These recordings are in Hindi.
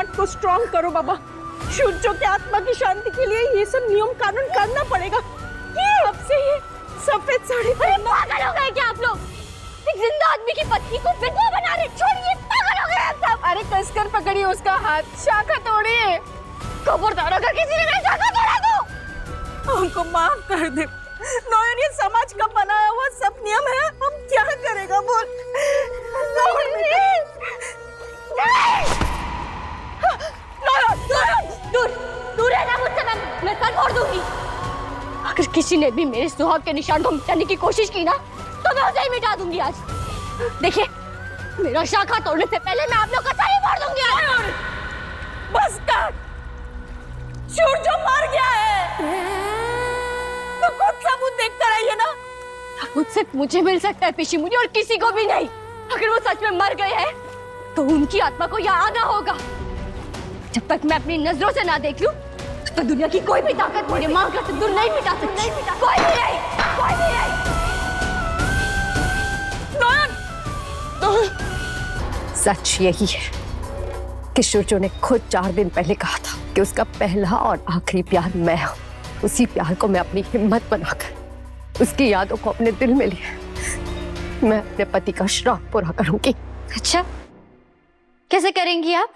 हार्ट को स्ट्रांग करो बाबा। सूर्य की आत्मा की शांति के लिए ये सब नियम कानून करना पड़ेगा। अब से ये सफेद साड़ी पहनना। पागल हो गए क्या आप लोग? एक जिंदा आदमी की पत्नी को विधवा बना रहे। छोड़िए, पागल हो गए आप सब। अरे कसकर पकड़िए उसका हाथ, शाखा तोड़िए। खबरदार अगर किसी ने मेरी शाखा तोड़ा तो हमको माफ कर दे नयन, ये समाज का बनाया हुआ सब नियम है, हम क्या करेगा बोल। दूर दूर रहना मुझसे, मैं सर फोड़ दूंगी। अगर किसी ने भी मेरे सुहाग के निशान को मिटाने की कोशिश की ना तो मैं उसे ही मिटा दूंगी आज। देखिए, मेरा शाखा तोड़ने से पहले मैं आप लोग का सर ही फोड़ दूंगी आज। बस कर, सूर्य मर गया है तो खुद सबूत देख कर आइए ना। सबूत सिर्फ मुझे मिल सकता है पिशी मुनि, और किसी को भी नहीं। अगर वो सच में मर गए हैं तो उनकी आत्मा को यहाँ आना होगा। जब तक मैं अपनी नजरों से ना देख लूं तो दुनिया की कोई भी ताकत मेरे मां का सिंदूर नहीं मिटा सकती। कोई भी नहीं, कोई भी नहीं। सच यही है कि सूर्य ने खुद 4 दिन पहले कहा था कि उसका पहला और आखिरी प्यार मैं हूं। उसी प्यार को मैं अपनी हिम्मत बनाकर उसकी यादों को अपने दिल में लिए मैं अपने पति का श्राप पूरा करूंगी। अच्छा, कैसे करेंगी आप?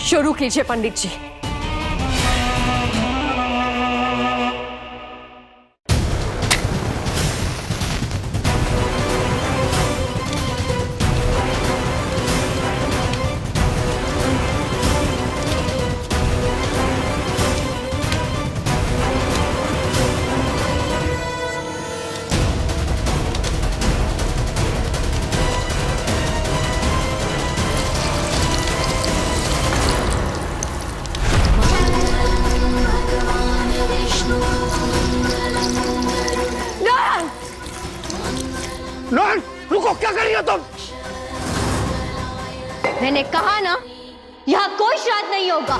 शुरू कीजिए पंडित जी। नयन, रुको, क्या कर रही हो तुम? मैंने कहा ना, यहाँ कोई श्राद्ध नहीं होगा।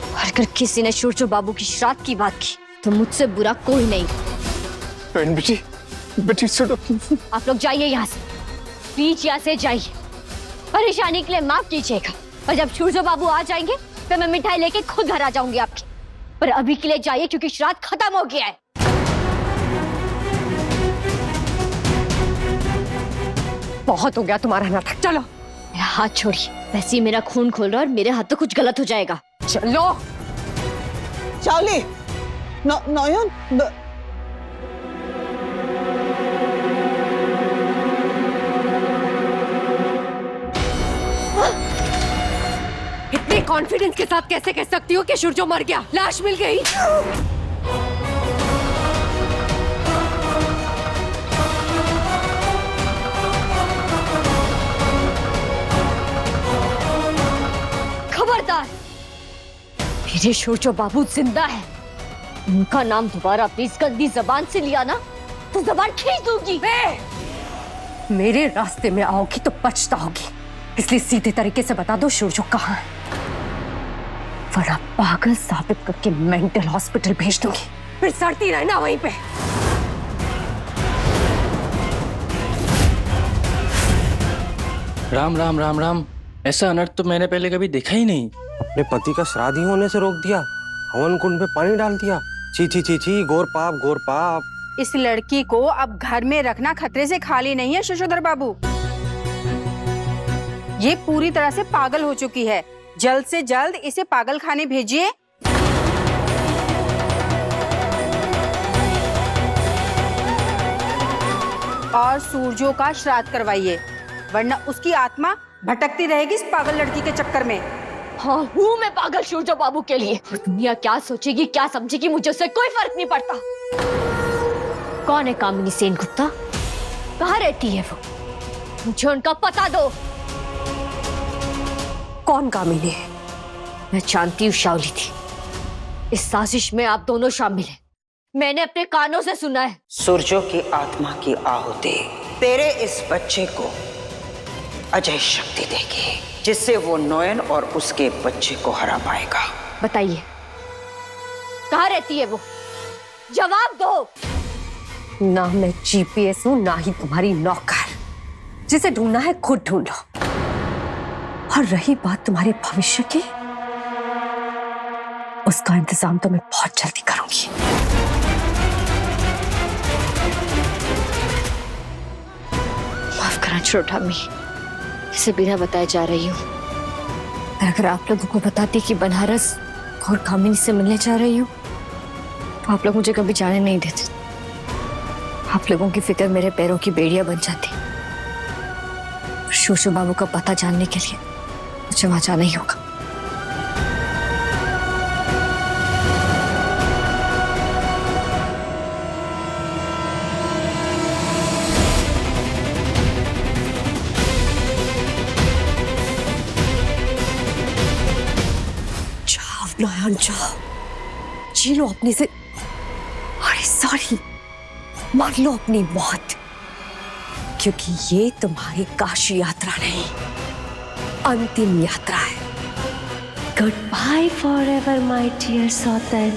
और अगर किसी ने सूर्य बाबू की श्राद्ध की बात की तो मुझसे बुरा कोई नहीं। नयन बेटी, बेटी सुनो। आप लोग जाइए यहाँ से, प्लीज यहाँ से जाइए। परेशानी के लिए माफ कीजिएगा, और जब सूर्य बाबू आ जाएंगे तो मैं मिठाई लेके खुद घर आ जाऊंगी आपकी। पर अभी के लिए जाइए क्योंकि श्राद्ध खत्म हो गया है। बहुत हो गया तुम्हारा नाटक, चलो। मेरा हाथ छोड़िए, वैसे ही मेरा खून खोल रहा है और मेरे हाथ तो कुछ गलत हो जाएगा। चलो। चाली, नयन, इतने कॉन्फिडेंस के साथ कैसे कह सकती हो कि सूर्य मर गया? लाश मिल गई। खबरदार, मेरे सूर्य बाबू जिंदा है। उनका नाम दोबारा अपनी इस गंदी जबान से लिया ना तो जबान खींच दूंगी। मेरे रास्ते में आओगी तो पछताओगी, इसलिए सीधे तरीके से बता दो सूर्य कहाँ है, वरना पागल साबित करके मेंटल हॉस्पिटल भेज दूंगी। फिर सड़ती रहना वहीं पे। राम राम राम राम, ऐसा अनर्थ तो मैंने पहले कभी देखा ही नहीं। अपने पति का श्राद्ध ही होने से रोक दिया, हवन कुंड में पानी डाल दिया। छी छी छी छी, घोर पाप, घोर पाप। इस लड़की को अब घर में रखना खतरे से खाली नहीं है शशोधर बाबू। ये पूरी तरह से पागल हो चुकी है। जल्द से जल्द इसे पागल खाने भेजिए। और सूरजों का श्राद्ध करवाइए, वरना उसकी आत्मा भटकती रहेगी इस पागल लड़की के चक्कर में। हाँ, हूँ मैं पागल सूरज बाबू के लिए। दुनिया क्या सोचेगी क्या समझेगी मुझे उससे कोई फर्क नहीं पड़ता। कौन है कामिनी सेन गुप्ता? कहाँ रहती है वो? मुझे उनका पता दो। कौन कामिनी है? मैं जानती हूँ शावली थी। इस साजिश में आप दोनों शामिल हैं। मैंने अपने कानों से सुना है। सूरजों की आत्मा की आहुति तेरे इस बच्चे को अजय शक्ति देगी, जिससे वो नयन और उसके बच्चे को हरा पाएगा। बताइए, कहाँ रहती है वो? जवाब दो। ना मैं जीपीएस हूं, ना ही तुम्हारी नौकर। जिसे ढूंढना है खुद ढूंढ लो। और रही बात तुम्हारे भविष्य की, उसका इंतजाम तो मैं बहुत जल्दी करूंगी। माफ करना छोटा मी, इसे बिना बताए जा रही हूँ। अगर आप लोगों को बताती कि बनारस और कामिनी से मिलने जा रही हूँ, तो आप लोग मुझे कभी जाने नहीं देते। आप लोगों की फिक्र मेरे पैरों की बेड़ियां बन जाती। शोशो बाबू का पता जानने के लिए मुझे वहां जाना ही होगा। जाओ नयन, जाओ, जी लो अपने से। अरे सॉरी, मान लो अपनी मौत, क्योंकि ये तुम्हारी काशी यात्रा नहीं, अंतिम यात्रा है। Goodbye forever my dear सौतन।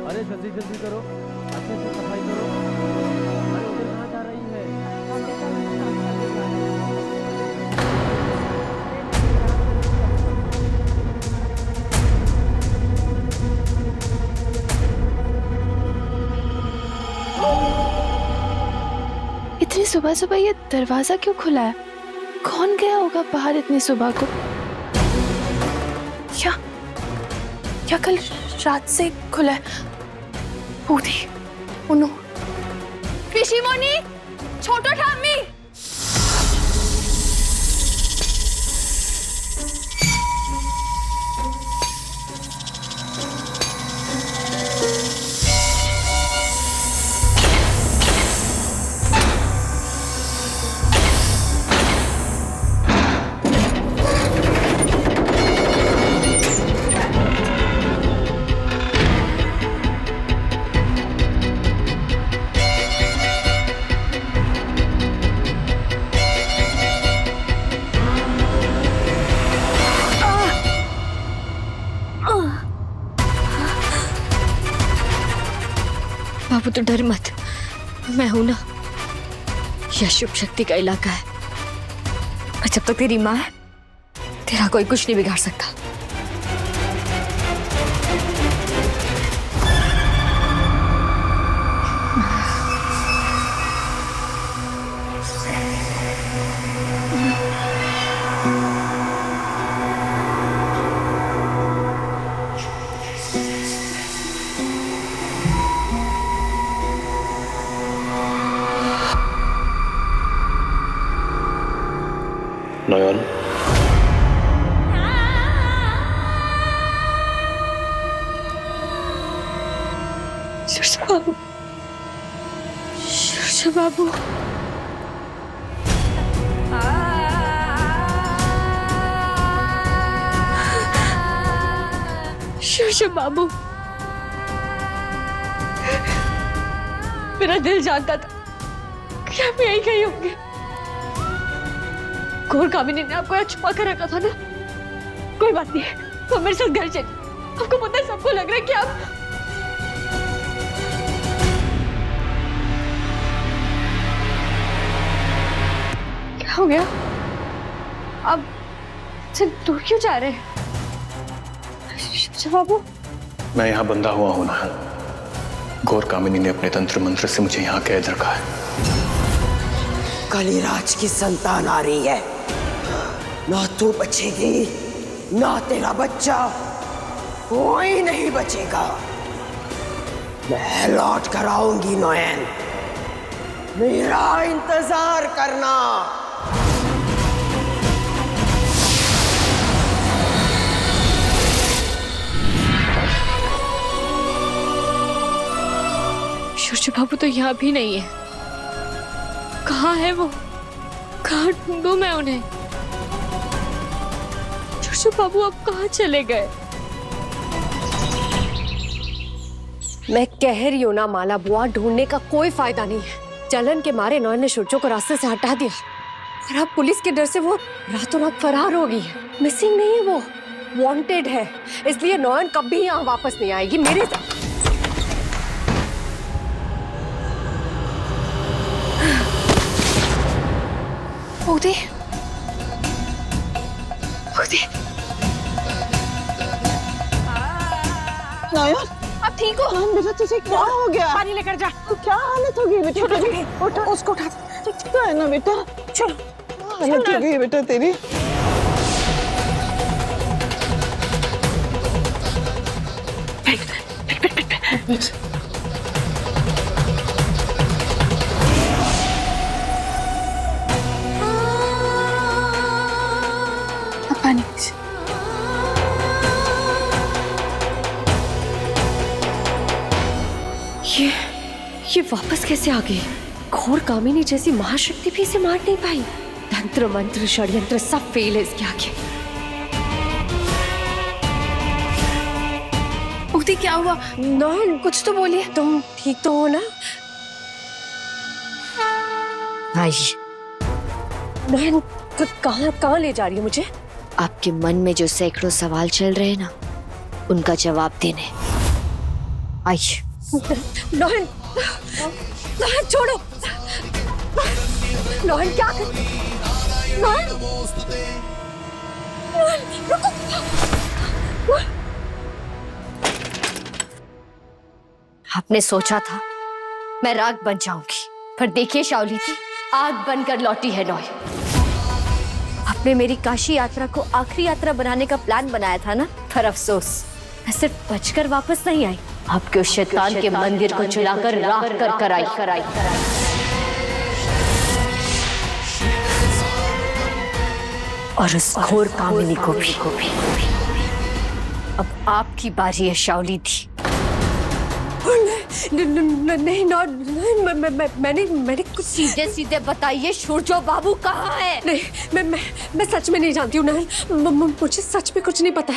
अरे जल्दी जल्दी करो, अच्छे से सफाई करो। अरे उधर कहाँ जा रही है? इतनी सुबह सुबह ये दरवाजा क्यों खुला है? कौन गया होगा बाहर इतनी सुबह को? या कल रात से खुला है? पूरी उन्हों पिशिमोनी, छोटो ठामी। बाबू तो डर मत, मैं हूं ना। यह शुभ शक्ति का इलाका है, और जब तक तेरी माँ है, तेरा कोई कुछ नहीं बिगाड़ सकता। नयन, बाबू, बाबू, बाबू, मेरा दिल जानता था कि आप यही कहीं होंगे। घोर कामिनी ने आपको यहाँ छुपा कर रखा था ना। कोई बात नहीं, तो मेरे साथ घर चलिए। आपको पता है, सबको लग रहा है कि आप क्या हो गया? आप से दूर क्यों जा रहे हैं? बाबू, मैं यहाँ बंधा हुआ हूं ना। घोर कामिनी ने अपने तंत्र मंत्र से मुझे यहाँ कैद रखा है। कलिराज की संतान आ रही है, ना तू बचेगी ना तेरा बच्चा, कोई नहीं बचेगा। मैं लौट कर आऊंगी नयन, मेरा इंतजार करना। शोशो बाबू तो यहाँ भी नहीं है। कहाँ है वो? कहाँ ढूंढूं मैं उन्हें? शोशो बाबू अब कहाँ चले गए? मैं कह रही हूँ ना माला बुआ, ढूंढने का कोई फायदा नहीं है। जलन के मारे नयन ने शोचो को रास्ते से हटा दिया। और अब पुलिस के डर से वो रातों रात फरार हो गई है। मिसिंग नहीं है, वो वांटेड है। इसलिए नौयन कभी यहाँ वापस नहीं आएगी मेरे साथ। उदय, उदय, नयन, आप ठीक हो? नयन बेटा तुझे क्या हो गया? पानी लेकर जा। तो क्या हालत हो गई बेटा? उठा, उसको उठा। क्या है ना बेटा? चलो। हालत हो गई बेटा तेरी। अब पानी। ये वापस कैसे आ गई? घोर कामिनी जैसी महाशक्ति भी इसे मार नहीं पाई। तंत्र मंत्र षड्यंत्र सब फेल है इसके आगे। उदय क्या हुआ? नौयन कुछ तो बोलिए। तुम ठीक तो हो ना? आई नौयन, कहाँ ले जा रही हो मुझे? आपके मन में जो सैकड़ों सवाल चल रहे हैं ना, उनका जवाब देने। आई नौयन, नौयन छोड़ो। नौयन क्या कर? नौयन, नौयन रुको। आपने सोचा था मैं राख बन जाऊंगी, पर देखिए शाओली थी, आग बनकर लौटी है नौयन। आपने मेरी काशी यात्रा को आखिरी यात्रा बनाने का प्लान बनाया था ना, पर अफसोस मैं सिर्फ बचकर वापस नहीं आई, आपके उस शैतान के मंदिर को जलाकर राख कर आई। और उस घोर कामिनी को भी। अब आपकी बारी है शाओली थी। नहीं मैंने कुछ सीधे सीधे बताइए, सूरजो बाबू कहाँ है? नहीं, मैं सच में नहीं जानती हूँ नयन। मुझे सच में कुछ नहीं पता है।